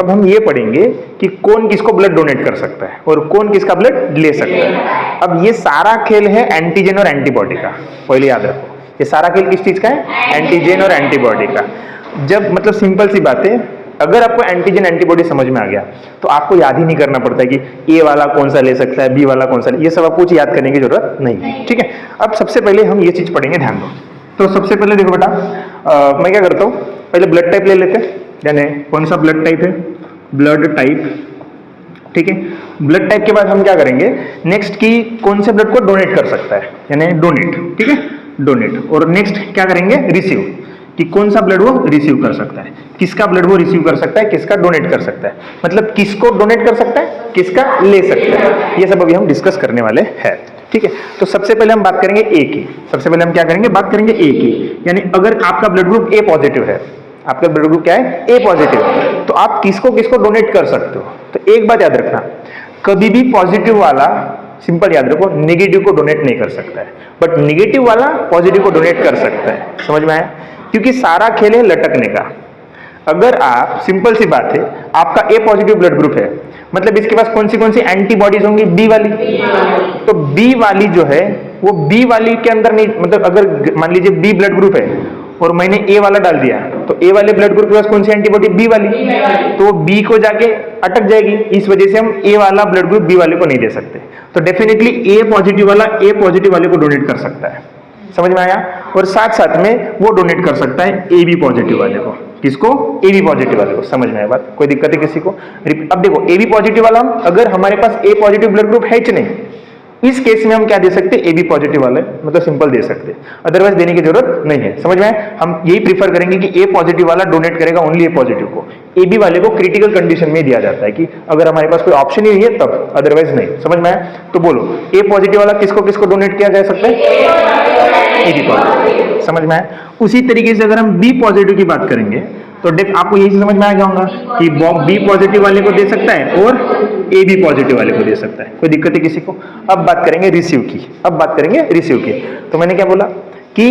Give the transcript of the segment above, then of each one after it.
अब हम ये पढ़ेंगे कि कौन किसको ब्लड डोनेट कर सकता है और कौन किसका ब्लड ले सकता है। अब ये सारा खेल है एंटीजन और एंटीबॉडी का, पहले याद रखो ये सारा खेल किस चीज का है, एंटीजन और एंटीबॉडी का। जब मतलब सिंपल सी बात है, अगर आपको एंटीजन एंटीबॉडी समझ में आ गया तो आपको याद ही नहीं करना पड़ता है कि ए वाला कौन सा ले सकता है, बी वाला कौन सा, ये सब आपको कुछ याद करने की जरूरत नहीं। ठीक है, अब सबसे पहले हम ये चीज पढ़ेंगे, ध्यान दो। तो सबसे पहले देखो बेटा, मैं क्या करता हूँ, पहले ब्लड टाइप ले लेते हैं, यानी कौन सा ब्लड टाइप है, ब्लड टाइप। ठीक है, ब्लड टाइप के बाद हम क्या करेंगे, नेक्स्ट की कौन से ब्लड को डोनेट कर सकता है, यानी डोनेट। ठीक है, डोनेट। और नेक्स्ट क्या करेंगे, रिसीव, कि कौन सा ब्लड वो रिसीव कर सकता है, किसका ब्लड वो रिसीव कर सकता है, किसका डोनेट कर सकता है, मतलब किसको डोनेट कर सकता है, किसका ले सकता है, ये सब अभी हम डिस्कस करने वाले हैं। ठीक है, तो सबसे पहले हम बात करेंगे ए की। सबसे पहले हम क्या करेंगे, बात करेंगे ए की, यानी अगर आपका ब्लड ग्रुप ए पॉजिटिव है, आपका ब्लड ग्रुप क्या है, ए पॉजिटिव, तो आप किसको किसको डोनेट कर सकते हो। तो एक बात याद रखना, कभी भी पॉजिटिव वाला, सिंपल याद रखो, नेगेटिव को डोनेट नहीं कर सकता है, बट नेगेटिव वाला पॉजिटिव को डोनेट कर सकता है। समझ में आया, क्योंकि सारा खेल है लटकने का। अगर आप, सिंपल सी बात है, आपका ए पॉजिटिव ब्लड ग्रुप है, मतलब इसके पास कौन सी एंटीबॉडीज होंगी, बी वाली। तो बी वाली जो है वो बी वाली के अंदर नहीं, मतलब अगर मान लीजिए बी ब्लड ग्रुप है और मैंने ए वाला डाल दिया, तो ए वाले ब्लड ग्रुप के पास कौन सी एंटीबॉडी, बी वाली, तो बी को जाके अटक जाएगी। इस वजह से हम ए वाला ब्लड ग्रुप बी वाले को नहीं दे सकते। तो डेफिनेटली ए पॉजिटिव वाला ए पॉजिटिव वाले को डोनेट कर सकता है। समझ में आया, और साथ साथ में वो डोनेट कर सकता है ए बी पॉजिटिव वाले को। किसको, ए बी पॉजिटिव वाले को। समझ में आया बात, कोई दिक्कत है किसी को। अब देखो, ए बी पॉजिटिव वाला, अगर हमारे पास ए पॉजिटिव ब्लड ग्रुप है कि नहीं, इस केस में हम क्या दे सकते हैं, ए बी पॉजिटिव वाले, मतलब सिंपल दे सकते हैं, अदरवाइज देने की जरूरत नहीं है। समझ में आया, हम यही प्रीफर करेंगे कि ए पॉजिटिव वाला डोनेट करेगा ओनली ए पॉजिटिव को। ए बी वाले को क्रिटिकल कंडीशन में दिया जाता है कि अगर हमारे पास कोई ऑप्शन ही नहीं है तब, अदरवाइज नहीं। समझ में आया, तो बोलो ए पॉजिटिव वाला किसको किसको डोनेट किया जा सकता है, ए बी पॉजिटिव। समझ में आया। उसी तरीके से अगर हम बी पॉजिटिव की बात करेंगे तो आपको यही समझ में आ गया होगा कि बी पॉजिटिव वाले को दे सकता है और ए बी पॉजिटिव वाले को दे सकता है। कोई दिक्कत है किसी को। अब बात करेंगे रिसीव की। अब बात करेंगे रिसीव की। तो मैंने क्या बोला कि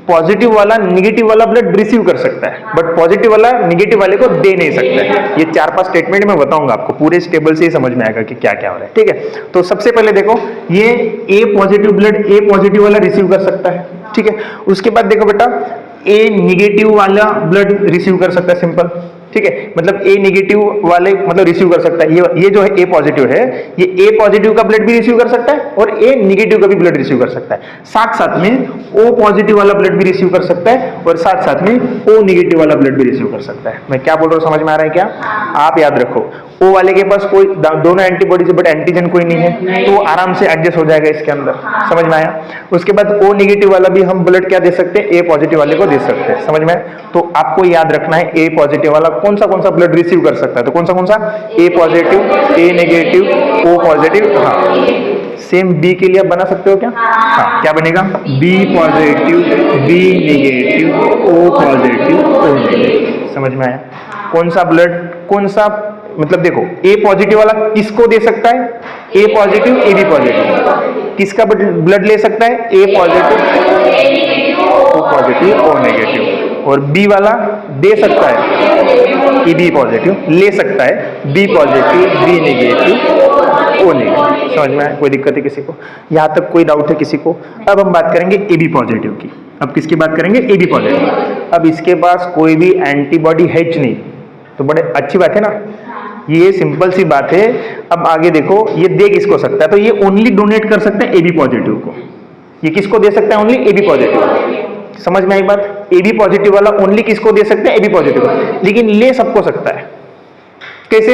पॉजिटिव वाला निगेटिव वाला ब्लड रिसीव कर सकता है, बट पॉजिटिव वाला निगेटिव वाले को दे नहीं सकता है। ये 4-5 स्टेटमेंट मैं बताऊंगा आपको, पूरे टेबल से ही समझ में आएगा कि क्या क्या हो रहा है। ठीक है, तो सबसे पहले देखो, ये ए पॉजिटिव ब्लड ए पॉजिटिव वाला रिसीव कर सकता है। ठीक है, उसके बाद देखो बेटा, ए निगेटिव वाला ब्लड रिसीव कर सकता है, सिंपल। ठीक है, मतलब ए निगेटिव वाले मतलब रिसीव कर सकता है। ये जो है ए पॉजिटिव है, ये ए पॉजिटिव का ब्लड भी रिसीव कर सकता है और ए निगेटिव का भी ब्लड रिसीव कर सकता है। साथ साथ में ओ पॉजिटिव वाला ब्लड भी रिसीव कर सकता है और साथ साथ में ओ निगेटिव वाला ब्लड भी रिसीव कर सकता है। मैं क्या बोल रहा हूँ, समझ में आ रहा है क्या? आप याद रखो, ओ वाले के पास कोई दोनों एंटीबॉडीज है बट एंटीजन कोई नहीं है, तो वो आराम से एडजस्ट हो जाएगा इसके अंदर। समझ में आया। उसके बाद ओ निगेटिव वाला भी हम ब्लड क्या दे सकते हैं, ए पॉजिटिव वाले को दे सकते हैं। समझ में आया। तो आपको याद रखना है ए पॉजिटिव वाला कौन सा ब्लड रिसीव कर सकता है, तो कौन सा ए पॉजिटिव, ए नेगेटिव, ओ पॉजिटिव। हाँ, सेम बी के लिए आप बना सकते हो क्या? हाँ, क्या बनेगा, B positive, B negative, O positive, O negative. समझ में आया। कौन सा ब्लड, कौन सा, मतलब देखो, ए पॉजिटिव वाला किसको दे सकता है, A positive, A B positive. किसका ब्लड ले सकता है, A positive, O positive, O negative. और बी वाला दे सकता है, ए बी पॉजिटिव, ले सकता है B positive, B negative, O negative. समझ में आया, कोई दिक्कत है किसी को? यहाँ तक कोई डाउट है किसी को? अब हम बात करेंगे ए बी पॉजिटिव की। अब किसकी बात करेंगे, ए बी पॉजिटिव। अब इसके पास कोई भी एंटीबॉडी है नहीं, तो बड़े अच्छी बात है ना, ये सिंपल सी बात है। अब आगे देखो, ये दे किसको सकता है, तो ये ओनली डोनेट कर सकता है ए बी पॉजिटिव को। ये किसको दे सकता है, ओनली ए बी पॉजिटिव। समझ में आई बात? ए बी पॉजिटिव वाला ओनली किसको दे सकते हैं, ए बी पॉजिटिव, लेकिन ले सबको सकता है। कैसे?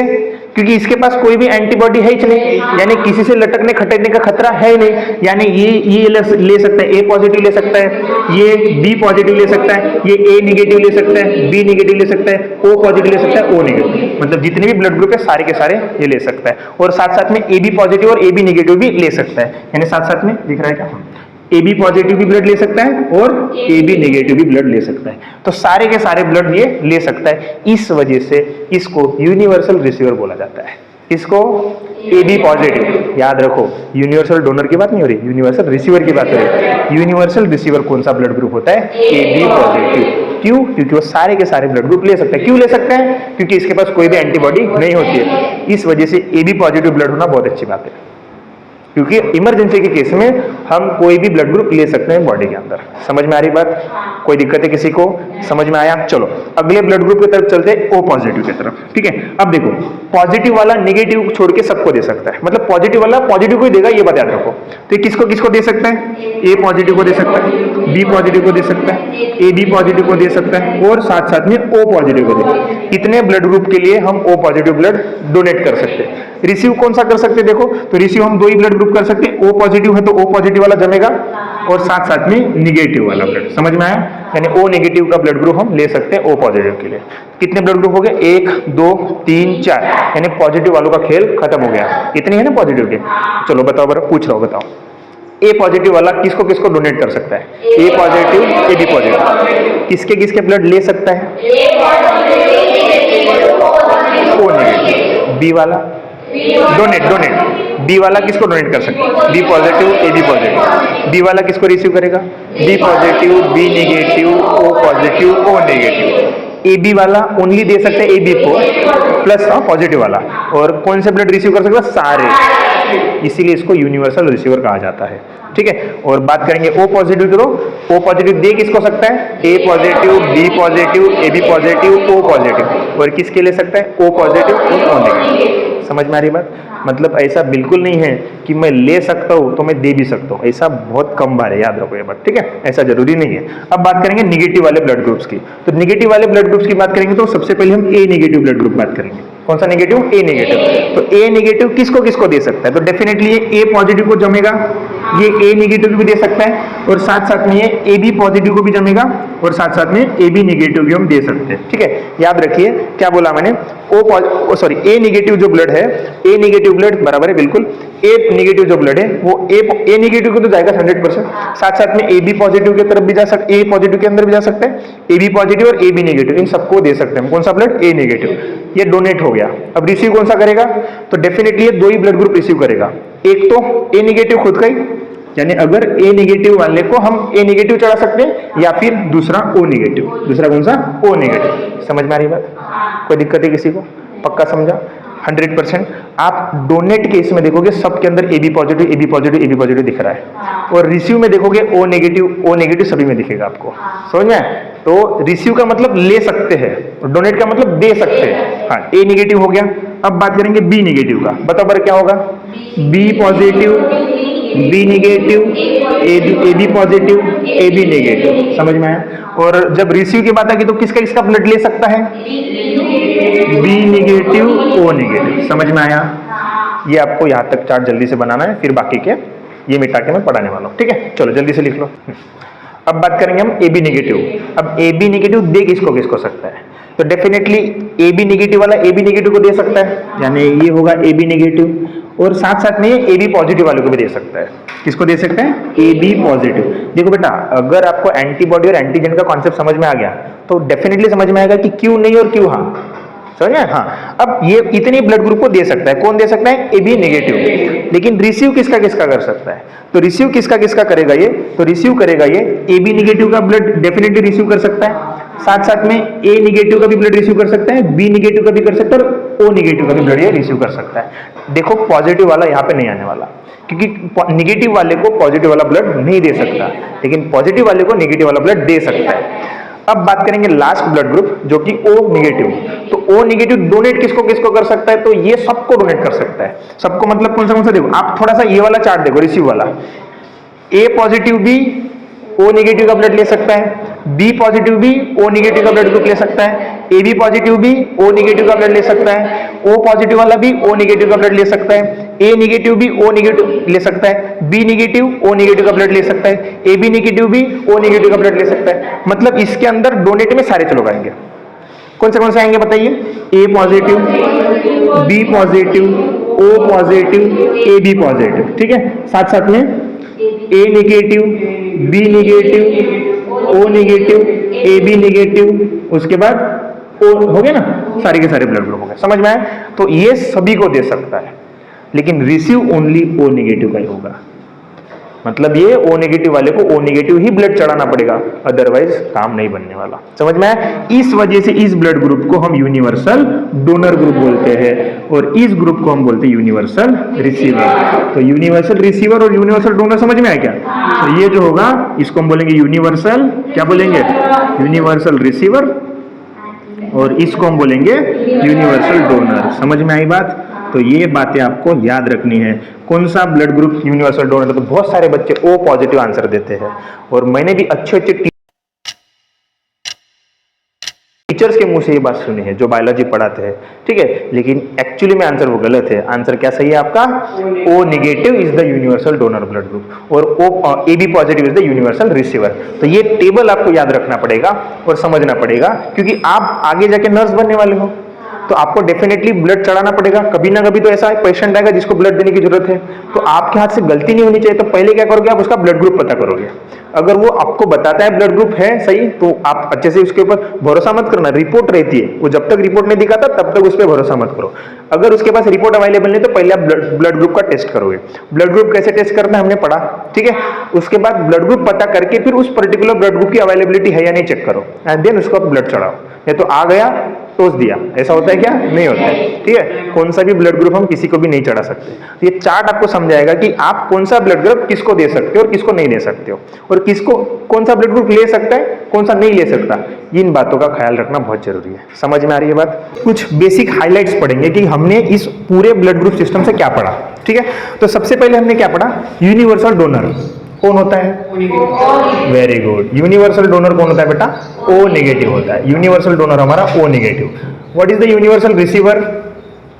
क्योंकि इसके पास कोई भी एंटीबॉडी है ही नहीं, यानी किसी से लटकने खटकने का खतरा है ही नहीं। यानी ये ले सकता है, ए पॉजिटिव ले सकता है, ये बी पॉजिटिव ले सकता है, ये ए नेगेटिव ले सकता है, बी नेगेटिव ले सकता है, ओ पॉजिटिव ले सकता है, ओ नेगेटिव। मतलब जितने भी ब्लड ग्रुप है सारे के सारे ये ले सकता है। और साथ साथ में ए बी पॉजिटिव और ए बी नेगेटिव भी ले सकता है। यानी साथ साथ में दिख रहा है क्या, ए बी पॉजिटिव भी ब्लड ले सकता है और ए बी नेगेटिव भी ब्लड ले सकता है। तो सारे के सारे ब्लड ये ले सकता है। इस वजह से इसको यूनिवर्सल रिसीवर बोला जाता है। इसको ए बी पॉजिटिव, याद रखो, यूनिवर्सल डोनर की बात नहीं हो रही, यूनिवर्सल रिसीवर की बात हो रही है। यूनिवर्सल रिसीवर कौन सा ब्लड ग्रुप होता है, ए बी पॉजिटिव। क्यों? क्योंकि वो सारे के सारे ब्लड ग्रुप ले सकता है। क्यों ले सकता है? क्योंकि इसके पास कोई भी एंटीबॉडी नहीं होती है। इस वजह से AB पॉजिटिव ब्लड होना बहुत अच्छी बात है, क्योंकि इमरजेंसी के केस में हम कोई भी ब्लड ग्रुप ले सकते हैं बॉडी के अंदर। समझ में आ रही बात? कोई दिक्कत है किसी को? समझ में आया? चलो अगले ब्लड ग्रुप की तरफ चलते हैं, O पॉजिटिव की तरफ। ठीक है, अब देखो पॉजिटिव वाला नेगेटिव छोड़ के सबको दे सकता है, मतलब पॉजिटिव वाला पॉजिटिव को ही देगा, ये बात याद रखो। तो किसको किसको दे सकता है? A पॉजिटिव को दे सकता है, B पॉजिटिव को दे सकता है, AB पॉजिटिव को दे सकता है, और साथ साथ में O पॉजिटिव को दे सकता है। इतने ब्लड ग्रुप के लिए हम O पॉजिटिव ब्लड डोनेट कर सकते हैं। रिसीव कौन सा कर सकते हैं? देखो तो रिसीव हम दो ही ब्लड ग्रुप कर सकते हैं। O पॉजिटिव है तो O पॉजिटिव वाला जमेगा, और साथ साथ में निगेटिव वाला ब्लड। समझ में आया? यानी O नेगेटिव का ब्लड ग्रुप हम ले सकते हैं O पॉजिटिव के लिए। कितने ब्लड ग्रुप हो गए? 1 2 3 4, यानी पॉजिटिव वालों का खेल खत्म हो गया। इतने है ना पॉजिटिव के। चलो बताओ, बड़ा पूछ रहा हूँ, बताओ A पॉजिटिव वाला किसको किसको डोनेट कर सकता है? A positive, AB positive. किसके किसके ब्लड ले सकता है? O negative. B वाला डोनेट बी वाला किसको डोनेट कर सकते हैं? B positive, AB positive. B वाला किसको रिसीव करेगा? B positive, B negative, O positive, O negative. AB वाला ओनली दे सकते हैं AB को प्लस पॉजिटिव वाला, और कौन से ब्लड रिसीव कर सकता है? सारे। इसीलिए इसको यूनिवर्सल रिसीवर कहा जाता है। ठीक है, और बात करेंगे O पॉजिटिव की। तो O पॉजिटिव दे किसको सकता है? A positive, B positive, AB positive, O positive. और किसके ले सकता है? O पॉजिटिव और O नेगेटिव। समझ में आ रही बात? मतलब ऐसा बिल्कुल नहीं है कि मैं ले सकता हूं तो मैं दे भी सकता हूं, ऐसा बहुत कम बार है, याद रखो ये बात। ठीक है, ऐसा जरूरी नहीं है। अब बात करेंगे निगेटिव वाले ब्लड ग्रुप्स की। तो निगेटिव वाले ब्लड ग्रुप्स की बात करेंगे तो सबसे पहले हम A नेगेटिव ब्लड ग्रुप बात करेंगे। कौन सा नेगेटिव? A negative. तो A नेगेटिव किसको किसको दे सकता है? तो डेफिनेटली ये A पॉजिटिव को जमेगा, ये A नेगेटिव भी दे सकता है, और साथ साथ में ये AB पॉजिटिव को भी जमेगा, और साथ साथ में AB नेगेटिव भी हम दे सकते हैं। ठीक है, याद रखिए क्या बोला मैंने? A नेगेटिव जो ब्लड है, A नेगेटिव ब्लड बराबर है बिल्कुल A नेगेटिव जो ब्लड है वो A नेगेटिव को तो जाएगा 100%, साथ साथ में AB पॉजिटिव की तरफ भी जा सकता है, A पॉजिटिव के अंदर भी जा सकता है, AB पॉजिटिव और AB नेगेटिव इन सबको दे सकते हैं। कौन सा ब्लड? A negative. ये डोनेट हो गया। अब रिसीव कौन सा करेगा? तो डेफिनेटली ये दो ही ब्लड ग्रुप रिसीव करेगा। एक तो A नेगेटिव खुद का ही, यानी अगर A नेगेटिव वाले को हम A नेगेटिव चढ़ा सकते हैं, या फिर दूसरा O नेगेटिव। दूसरा कौन सा? O negative. समझ में आ रही बात? कोई दिक्कत है किसी को? पक्का समझा? 100%। आप डोनेट केस में देखोगे सबके अंदर AB positive, AB positive, AB positive दिख रहा है, और रिसीव में देखोगे O नेगेटिव सभी में दिखेगा आपको। समझ में? तो रिसीव का मतलब ले सकते हैं, डोनेट का मतलब दे सकते हैं। हाँ, A नेगेटिव हो गया। अब बात करेंगे B नेगेटिव का। बताओ पर क्या होगा? B positive, B negative, AB positive, AB negative. समझ में आया? और जब रिसीव की बात आएगी तो किसका किसका ब्लड ले सकता है? B negative, O negative. समझ में आया? ये आपको यहाँ तक चार्ट जल्दी से बनाना है, फिर बाकी के ये मिटा के मैं पढ़ाने वाला हूँ। ठीक है, चलो जल्दी से लिख लो। अब बात करेंगे हम AB नेगेटिव। अब AB नेगेटिव दे किसको किसको सकता है? तो डेफिनेटली AB नेगेटिव वाला AB नेगेटिव को दे सकता है, यानी ये होगा AB नेगेटिव, और साथ साथ में AB पॉजिटिव वाले को भी दे सकता है। किसको दे सकता है? AB positive. देखो बेटा, अगर आपको एंटीबॉडी और एंटीजन का कॉन्सेप्ट समझ में आ गया तो डेफिनेटली समझ में आएगा कि क्यों नहीं और क्यों हाँ। समझ में? हाँ, अब ये इतने ब्लड ग्रुप को दे सकता है। कौन दे सकता है? AB negative. लेकिन रिसीव किसका किसका कर सकता है? तो रिसीव किसका किसका करेगा ये? तो रिसीव करेगा ये AB नेगेटिव का ब्लड डेफिनेटली रिसीव कर सकता है, साथ साथ में A नेगेटिव का भी ब्लड रिसीव कर सकता है, B नेगेटिव का भी कर सकता है, और O नेगेटिव का भी ब्लड ये रिसीव कर सकता है। देखो पॉजिटिव वाला यहाँ पे नहीं आने वाला, क्योंकि नेगेटिव वाले को पॉजिटिव वाला ब्लड नहीं दे सकता, लेकिन पॉजिटिव वाले को नेगेटिव वाला ब्लड दे सकता है। अब बात करेंगे लास्ट ब्लड ग्रुप जो कि O नेगेटिव। तो O नेगेटिव डोनेट किसको किसको कर सकता है? तो ये सबको डोनेट कर सकता है। सबको मतलब कौन सा? देखो आप थोड़ा सा ये वाला चार्ट देखो, रिसीव वाला। A पॉजिटिव भी O नेगेटिव का ब्लड ले सकता है, B पॉजिटिव भी O नेगेटिव का ब्लड ग्रुप ले सकता है, AB पॉजिटिव भी O नेगेटिव का ब्लड ले सकता है, O पॉजिटिव वाला भी O नेगेटिव का ब्लड ले सकता है, A नेगेटिव भी O नेगेटिव ले सकता है, B नेगेटिव O नेगेटिव का ब्लड ले सकता है, AB नेगेटिव भी O नेगेटिव का ब्लड ले सकता है। मतलब इसके अंदर डोनेट में सारे लोग आएंगे। कौन से आएंगे बताइए? A positive, B positive, O positive, AB positive. ठीक है, साथ साथ में A negative, B negative, O negative, AB negative, उसके बाद O हो गया ना, सारे के सारे ब्लड ग्रुप हो गए। समझ में आया? तो ये सभी को दे सकता है, लेकिन रिसीव ओनली O नेगेटिव का ही होगा। मतलब ये O नेगेटिव वाले को O नेगेटिव ही ब्लड चढ़ाना पड़ेगा, अदरवाइज काम नहीं बनने वाला। समझ में आया? इस वजह से इस ब्लड ग्रुप को हम यूनिवर्सल डोनर ग्रुप बोलते हैं और इस ग्रुप को हम बोलते हैं यूनिवर्सल रिसीवर। तो यूनिवर्सल रिसीवर और यूनिवर्सल डोनर समझ में आया क्या? तो ये जो होगा इसको हम बोलेंगे यूनिवर्सल, क्या बोलेंगे? यूनिवर्सल रिसीवर, और इसको हम बोलेंगे यूनिवर्सल डोनर। समझ में आई बात? तो ये बातें आपको याद रखनी है। कौन सा ब्लड ग्रुप यूनिवर्सल डोनर? तो बहुत सारे बच्चे O पॉजिटिव आंसर देते हैं, और मैंने भी अच्छे टीचर्स के मुंह से ये बात सुनी है जो बायोलॉजी पढ़ाते हैं, ठीक है, लेकिन एक्चुअली में आंसर वो गलत है। आंसर क्या सही है आपका? O negative is the universal donor blood group और AB positive is the universal receiver. तो ये टेबल आपको याद रखना पड़ेगा और समझना पड़ेगा, क्योंकि आप आगे जाके नर्स बनने वाले हो, तो आपको डेफिनेटली ब्लड चढ़ाना पड़ेगा। कभी ना कभी तो ऐसा पेशेंट आएगा जिसको ब्लड देने की जरूरत है, तो आपके हाथ से गलती नहीं होनी चाहिए। तो पहले क्या करोगे? आप उसका ब्लड ग्रुप पता करोगे। अगर वो आपको बताता है ब्लड ग्रुप है सही, तो आप अच्छे से उसके ऊपर भरोसा मत करना। रिपोर्ट रहती है, वो जब तक रिपोर्ट नहीं दिखाता तब तक उस पर भरोसा मत करो। अगर उसके पास रिपोर्ट अवेलेबल नहीं तो पहले आप ब्लड ग्रुप का टेस्ट करोगे। ब्लड ग्रुप कैसे टेस्ट करना है हमने पढ़ा, ठीक है। उसके बाद ब्लड ग्रुप पता करके फिर उस पर्टिकुलर ब्लड ग्रुप की अवेलेबिलिटी है या नहीं चेक करो, एंड देन उसको ब्लड चढ़ाओ। या तो आ गया टोस दिया, ऐसा होता है क्या? नहीं होता है, ठीक है। कौन सा भी ब्लड ग्रुप हम किसी को भी नहीं चढ़ा सकते। ये चार्ट आपको समझाएगा कि आप कौन सा ब्लड ग्रुप किसको दे सकते हो और किसको नहीं दे सकते हो, और किसको कौन सा ब्लड ग्रुप ले सकता है, कौन सा नहीं ले सकता। इन बातों का ख्याल रखना बहुत जरूरी है। समझ में आ रही है बात? कुछ बेसिक हाइलाइट्स पढ़ेंगे कि हमने इस पूरे ब्लड ग्रुप सिस्टम से क्या पढ़ा, ठीक है। तो सबसे पहले हमने क्या पढ़ा? यूनिवर्सल डोनर कौन होता है? Very good. यूनिवर्सल डोनर कौन होता है बेटा? O नेगेटिव होता है। यूनिवर्सल डोनर हमारा O negative. What is the universal receiver?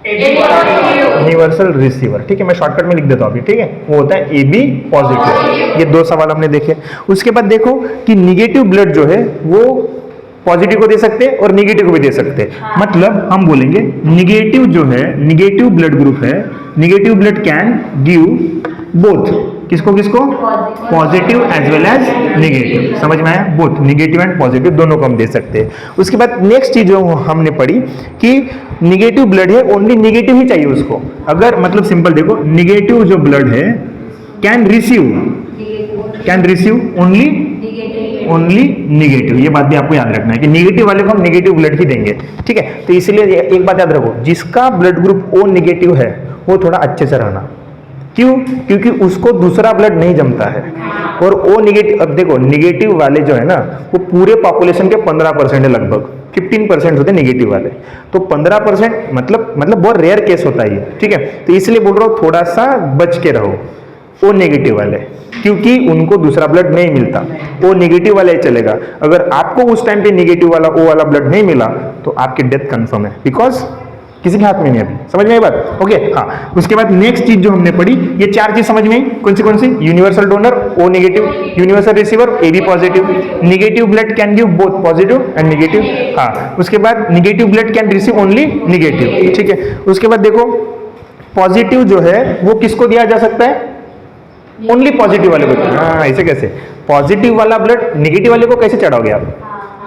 Universal receiver, ठीक है, मैं शॉर्टकट में लिख देता हूं अभी, ठीक है। वो होता है AB पॉजिटिव। ये दो सवाल हमने देखे। उसके बाद देखो कि निगेटिव ब्लड जो है वो पॉजिटिव को दे सकते हैं और निगेटिव को भी दे सकते हैं। मतलब हम बोलेंगे निगेटिव जो है, निगेटिव ब्लड ग्रुप है, negative blood can give both. किसको किसको? Positive as well as negative. समझ में आया? बोथ निगेटिव एंड पॉजिटिव दोनों को हम दे सकते हैं। उसके बाद नेक्स्ट चीज जो हमने पढ़ी कि निगेटिव ब्लड है, ओनली निगेटिव ही चाहिए उसको। अगर मतलब सिंपल देखो, निगेटिव जो ब्लड है कैन रिसीव ओनली निगेटिव। ये बात भी आपको याद रखना है कि निगेटिव वाले को हम निगेटिव ब्लड ही देंगे, ठीक है। तो इसलिए एक बात याद रखो, जिसका ब्लड ग्रुप O नेगेटिव है वो थोड़ा अच्छे से रहना। क्यों? क्योंकि उसको दूसरा ब्लड नहीं जमता है। और O नेगेटिव, अब देखो निगेटिव वाले जो है ना वो पूरे पॉपुलेशन के 15% है, लगभग 15% होते नेगेटिव वाले। तो 15% मतलब बहुत रेयर केस होता है ये, ठीक है। तो इसलिए बोल रहा हूँ थोड़ा सा बच के रहो O नेगेटिव वाले, क्योंकि उनको दूसरा ब्लड नहीं मिलता। O नेगेटिव वाला ही चलेगा। अगर आपको उस टाइम पे नेगेटिव वाला O वाला ब्लड नहीं मिला तो आपकी डेथ कंफर्म है, बिकॉज किसी के हाथ में नहीं अभी। समझ में आई बात? ओके, हाँ। उसके बाद नेक्स्ट चीज जो हमने पढ़ी, ये चार चीज समझ में आई। कौन सी? Universal donor O negative, universal receiver AB positive, negative blood can give both positive and negative, हाँ। उसके बाद negative blood can receive only negative, ठीक है। उसके बाद देखो पॉजिटिव जो है वो किसको दिया जा सकता है? ओनली पॉजिटिव वाले को। हाँ, ऐसे कैसे? पॉजिटिव वाला ब्लड निगेटिव वाले को कैसे चढ़ाओगे आप?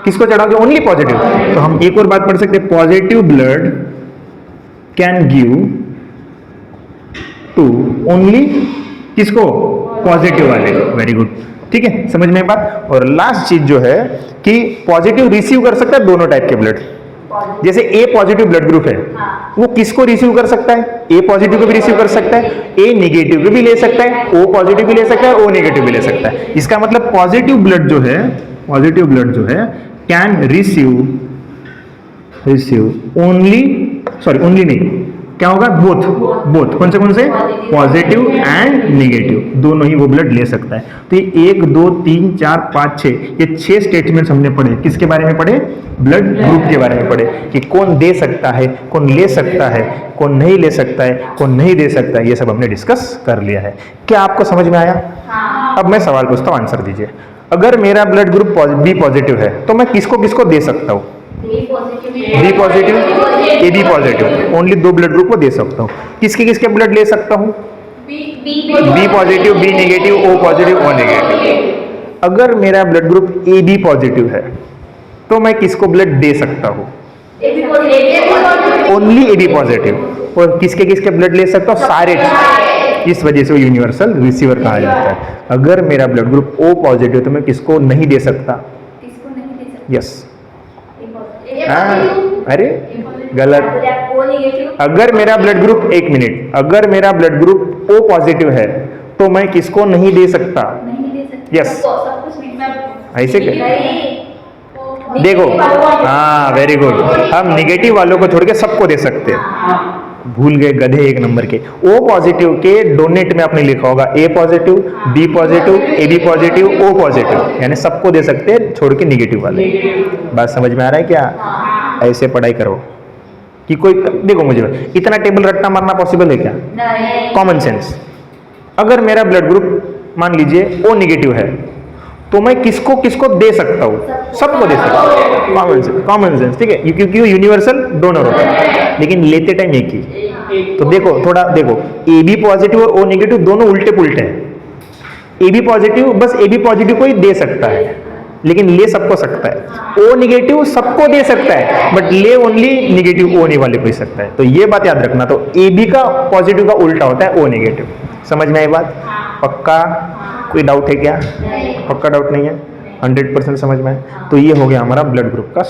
किसको चढ़ाओगे? Only positive. तो हम एक और बात पढ़ सकते हैं, positive blood can give to only किसको? पॉजिटिव वाले। वेरी गुड, ठीक है, समझ में बात। और लास्ट चीज जो है कि पॉजिटिव रिसीव कर सकता है दोनों टाइप के ब्लड। जैसे A पॉजिटिव ब्लड ग्रुप है, वो किसको रिसीव कर सकता है? A पॉजिटिव को भी रिसीव कर सकता है, A नेगेटिव को भी ले सकता है, O पॉजिटिव भी ले सकता है, O नेगेटिव भी ले सकता है। इसका मतलब पॉजिटिव ब्लड जो है कैन रिसीव ओनली नहीं, क्या होगा? बोथ। कौन से? पॉजिटिव एंड निगेटिव, दोनों ही वो ब्लड ले सकता है। तो ये 1 2 3 4 5 6 ये 6 स्टेटमेंट्स हमने पढ़े। किसके बारे में पढ़े? ब्लड ग्रुप के बारे में पढ़े कि कौन दे सकता है, कौन ले सकता है, कौन नहीं ले सकता है, कौन नहीं दे सकता है। ये सब हमने डिस्कस कर लिया है। क्या आपको समझ में आया? अब मैं सवाल पूछता हूँ, आंसर दीजिए। अगर मेरा ब्लड ग्रुप B पॉजिटिव है तो मैं किसको दे सकता हूँ? B positive, AB positive, only 2 blood group को दे सकता हूँ। किसके ब्लड ले सकता हूँ? B positive, B negative, O positive, O negative. अगर मेरा ब्लड ग्रुप AB पॉजिटिव है तो मैं किसको ब्लड दे सकता हूँ? Only AB positive. और किसके ब्लड ले सकता हूँ? सारे इस वजह से वो यूनिवर्सल रिसीवर कहा जाता है। अगर मेरा ब्लड ग्रुप ओ पॉजिटिव तो मैं किसको नहीं दे सकता? किसको नहीं दे सकते? यस। अरे गलत। O negative. अगर मेरा ब्लड ग्रुप, एक मिनट, अगर मेरा ब्लड ग्रुप ओ पॉजिटिव है तो मैं किसको नहीं दे सकता? नहीं दे सकते। Yes. सब कुछ नहीं। ऐसे क्या? नहीं। देखो, हाँ वेरी गुड, हम निगेटिव वालों को छोड़ के सबको दे सकते हैं। भूल गए गधे एक नंबर के। ओ पॉजिटिव के डोनेट में आपने लिखा होगा A positive, B positive, A B positive, O positive, यानी सबको दे सकते हैं छोड़ के निगेटिव वाले। बात समझ में आ रहा है क्या? ऐसे पढ़ाई करो कि कोई, देखो मुझे इतना टेबल रट्टा मारना पॉसिबल है क्या? नहीं। Common sense. अगर मेरा ब्लड ग्रुप मान लीजिए ओ निगेटिव है तो मैं किसको किसको दे सकता हूँ? सबको दे सकता हूँ। कॉमन सेंस, ठीक है, क्योंकि वो यूनिवर्सल डोनर होता है, लेकिन लेते टाइम एक ही। तो देखो थोड़ा देखो, ए बी पॉजिटिव और ओ नेगेटिव दोनों उल्टे पुल्टे हैं। ए बी पॉजिटिव बस ए बी पॉजिटिव को ही दे सकता है, लेकिन ले सबको सकता है। ओ नेगेटिव सबको दे सकता है बट ले ओनली नेगेटिव ओ वाले को ही सकता है। तो ये बात याद रखना। तो ए बी का पॉजिटिव का उल्टा होता है ओ नेगेटिव। समझ में आई बात? पक्का? कोई डाउट है क्या? पक्का डाउट नहीं है? 100% समझ में आए? तो ये हो गया हमारा ब्लड ग्रुप का